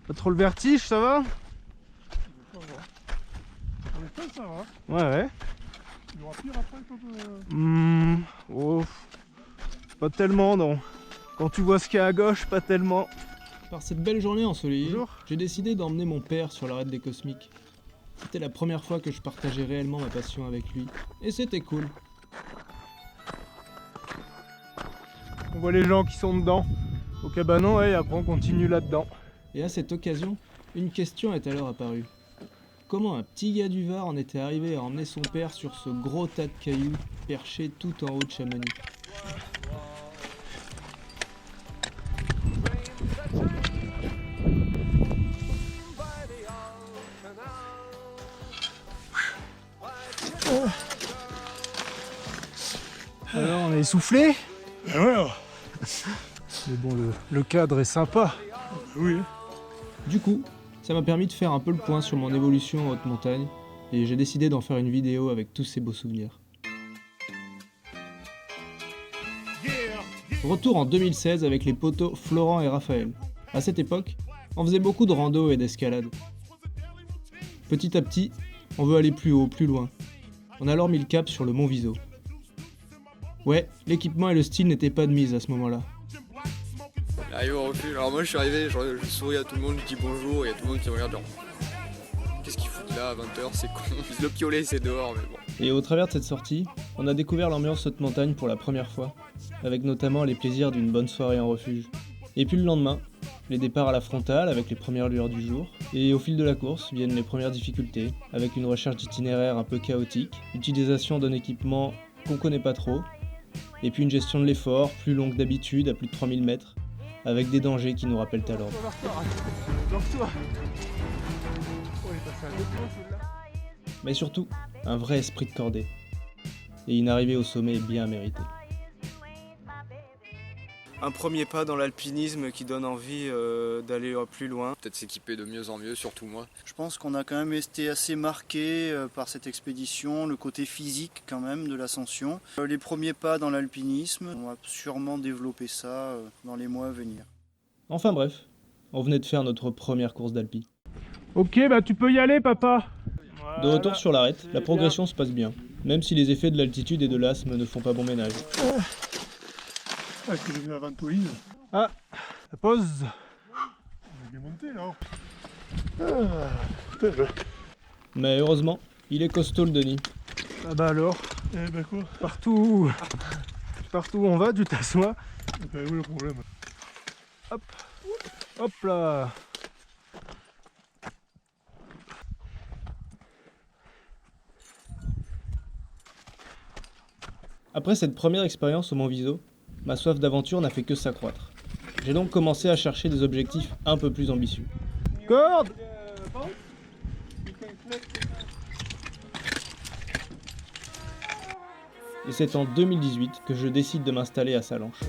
Pas trop le vertige, ça va? Ça va. Pour l'instant, ça va. Ouais, ouais. Il y aura pire après quand Oh, pas tellement, non. Quand tu vois ce qu'il y a à gauche, pas tellement. Par cette belle journée ensoleillée, Bonjour. j'ai décidé d'emmener mon père sur l'arête des Cosmiques. C'était la première fois que je partageais réellement ma passion avec lui, et c'était cool. On voit les gens qui sont dedans, au cabanon, ouais, et après on continue là-dedans. Et à cette occasion, une question est alors apparue. Comment un petit gars du Var en était arrivé à emmener son père sur ce gros tas de cailloux perché tout en haut de Chamonix? Alors on est essoufflé, Ah ouais, mais bon, le cadre est sympa. oui. Du coup, ça m'a permis de faire un peu le point sur mon évolution en haute montagne, et j'ai décidé d'en faire une vidéo avec tous ces beaux souvenirs. Retour en 2016 avec les potos Florent et Raphaël. À cette époque, on faisait beaucoup de rando et d'escalade. Petit à petit, on veut aller plus haut, plus loin. On a alors mis le cap sur le Mont Viso. Ouais, l'équipement et le style n'étaient pas de mise à ce moment-là. Arrivé au refuge, alors moi je suis arrivé, je souris à tout le monde, je dis bonjour, et il y a tout le monde qui me regarde genre qu'est-ce qu'il fout là à 20h, c'est con, le piolet c'est dehors mais bon. Et au travers de cette sortie, on a découvert l'ambiance haute montagne pour la première fois, avec notamment les plaisirs d'une bonne soirée en refuge. Et puis le lendemain, les départs à la frontale avec les premières lueurs du jour, et au fil de la course viennent les premières difficultés, avec une recherche d'itinéraire un peu chaotique, l'utilisation d'un équipement qu'on connaît pas trop, et puis une gestion de l'effort plus longue d'habitude à plus de 3000 mètres, avec des dangers qui nous rappellent à l'ordre. Lance-toi. On est passé à 2 points celui-là. Mais surtout, un vrai esprit de cordée. Et une arrivée au sommet bien méritée. Un premier pas dans l'alpinisme qui donne envie d'aller plus loin. Peut-être s'équiper de mieux en mieux, surtout moi. Je pense qu'on a quand même été assez marqué par cette expédition, le côté physique quand même de l'ascension. Les premiers pas dans l'alpinisme, on va sûrement développer ça dans les mois à venir. Enfin bref, on venait de faire notre première course d'alpi. Ok, bah tu peux y aller, papa. De retour sur l'arête, la progression se passe bien, même si les effets de l'altitude et de l'asthme ne font pas bon ménage. Ah, que j'ai vu la ventoline. Ah, la pause. On est bien monté là. Mais heureusement, il est costaud le Denis. Ah bah alors, Eh ben quoi? partout où on va, tu t'assois. Ben où est le problème? Hop, hop là. Après cette première expérience au Mont Viso, ma soif d'aventure n'a fait que s'accroître. J'ai donc commencé à chercher des objectifs un peu plus ambitieux. Corde. Et c'est en 2018 que je décide de m'installer à Salanches.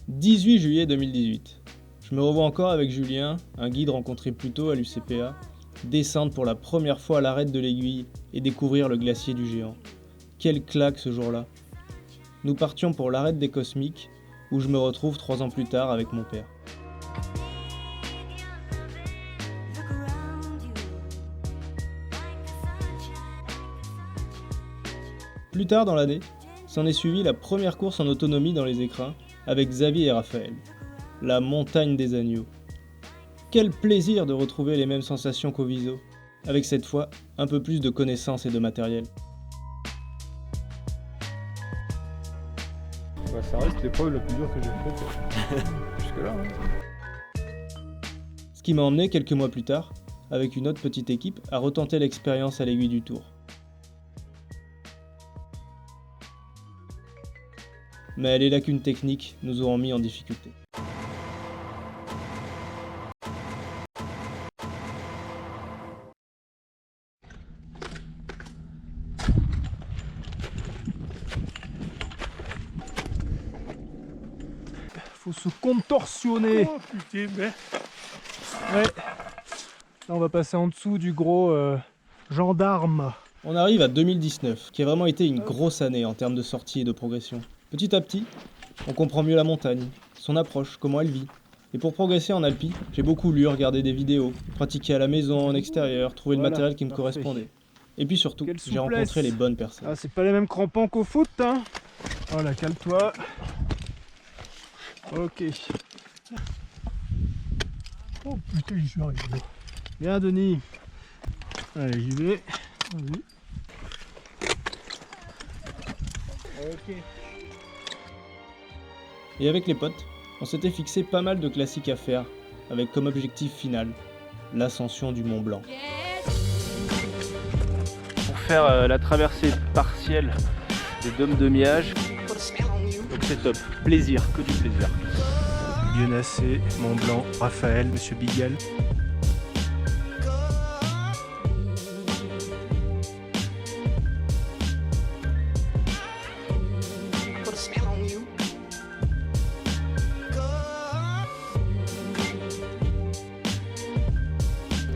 18 juillet 2018. Je me revois encore avec Julien, un guide rencontré plus tôt à l'UCPA, descendre pour la première fois à l'arête de l'Aiguille et découvrir le glacier du Géant. Quelle claque ce jour-là! Nous partions pour l'arête des Cosmiques, où je me retrouve 3 ans plus tard avec mon père. Plus tard dans l'année, s'en est suivi la première course en autonomie dans les écrins avec Xavier et Raphaël. La montagne des agneaux. Quel plaisir de retrouver les mêmes sensations qu'au Viso, avec cette fois un peu plus de connaissances et de matériel. Bah, ça reste l'épreuve la plus dure que j'ai faite jusque-là. Hein. Ce qui m'a emmené quelques mois plus tard, avec une autre petite équipe, à retenter l'expérience à l'Aiguille du Tour. Mais les lacunes techniques nous auront mis en difficulté. Faut se contorsionner. Oh putain, mais. Ouais. Là, on va passer en dessous du gros gendarme. On arrive à 2019, qui a vraiment été une grosse année en termes de sortie et de progression. Petit à petit, on comprend mieux la montagne, son approche, comment elle vit. Et pour progresser en alpi, j'ai beaucoup lu, regardé des vidéos, pratiqué à la maison, en extérieur, trouvé le Voilà, matériel qui me parfait. correspondait. Et puis surtout, Quelle j'ai rencontré souplesse. les bonnes personnes. Ah, c'est pas les mêmes crampons qu'au foot, hein. Voilà, cale-toi. Ok. Oh putain, j'y suis arrivé. Bien, Denis. Allez, j'y vais. Vas-y. Ok. Et avec les potes, on s'était fixé pas mal de classiques à faire, avec comme objectif final, l'ascension du Mont Blanc. Pour faire la traversée partielle des dômes de Miage. Donc c'est top, plaisir, que du plaisir. Lyonnacé, Mont Blanc, Raphaël, Monsieur Bigel.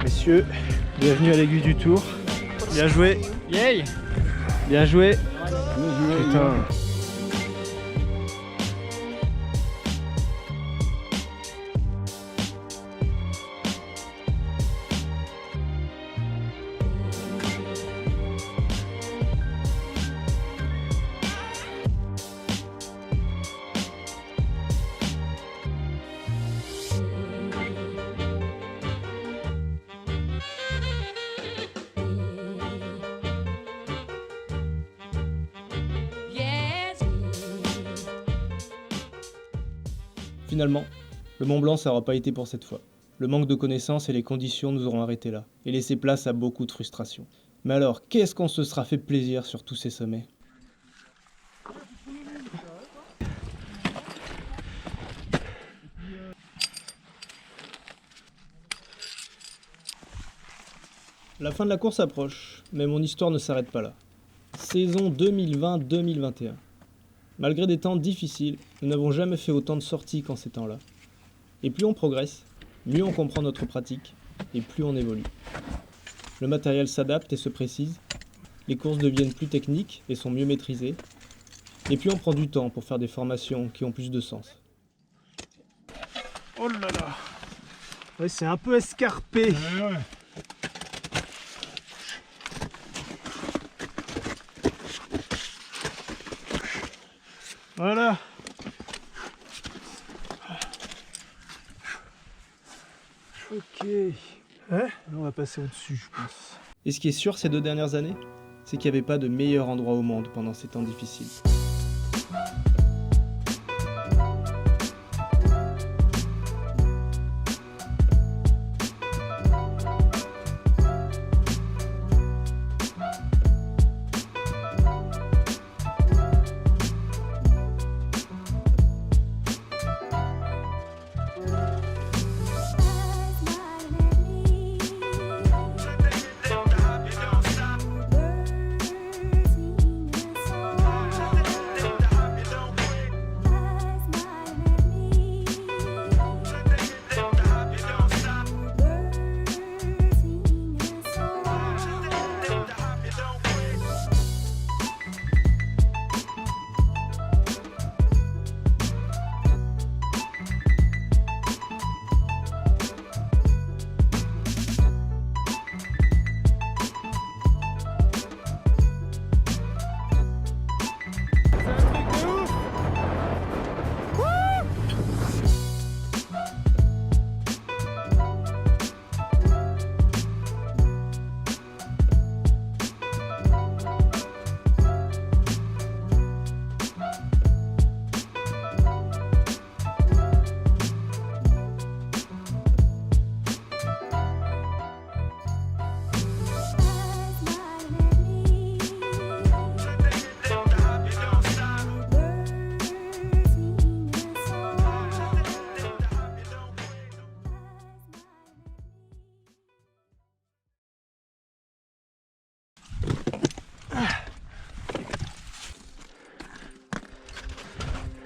Messieurs, bienvenue à l'aiguille du Tour. Bien joué. Yay. Bien joué. Putain. Finalement, le Mont Blanc ça n'aura pas été pour cette fois. Le manque de connaissances et les conditions nous auront arrêtés là, et laissé place à beaucoup de frustration. Mais alors, qu'est-ce qu'on se sera fait plaisir sur tous ces sommets ? La fin de la course approche, mais mon histoire ne s'arrête pas là. Saison 2020-2021. Malgré des temps difficiles, nous n'avons jamais fait autant de sorties qu'en ces temps-là. Et plus on progresse, mieux on comprend notre pratique, et plus on évolue. Le matériel s'adapte et se précise, les courses deviennent plus techniques et sont mieux maîtrisées, et puis on prend du temps pour faire des formations qui ont plus de sens. Oh là là. Ouais, c'est un peu escarpé. Ouais. Voilà. Ok. Là, on va passer au-dessus, je pense. Et ce qui est sûr ces 2 dernières années, c'est qu'il n'y avait pas de meilleur endroit au monde pendant ces temps difficiles.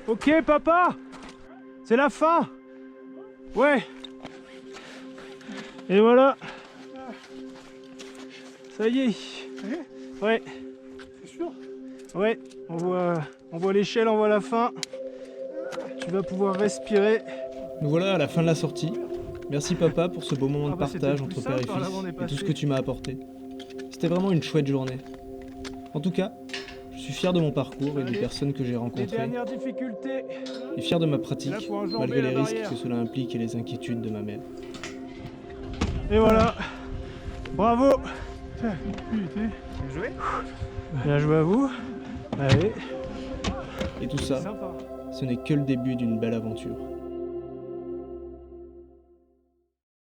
Ok, papa. C'est la fin. Ouais. Et voilà. Ça y est. Ouais. C'est sûr? Ouais. On voit l'échelle, on voit la fin. Tu vas pouvoir respirer. Nous voilà à la fin de la sortie. Merci papa pour ce beau moment de c'était partage plus entre père et simple, là, on est fils et tout ce passé. que tu m'as apporté. C'était vraiment une chouette journée. En tout cas, je suis fier de mon parcours et des Allez, personnes que j'ai Les rencontrées dernières difficultés. et fier de ma pratique Là, faut enjamber malgré la les risques barrière. que cela implique et les inquiétudes de ma mère. Et voilà. Bravo. Bien joué. Bien joué à vous. Allez. Et tout ça, Sympa. ce n'est que le début d'une belle aventure.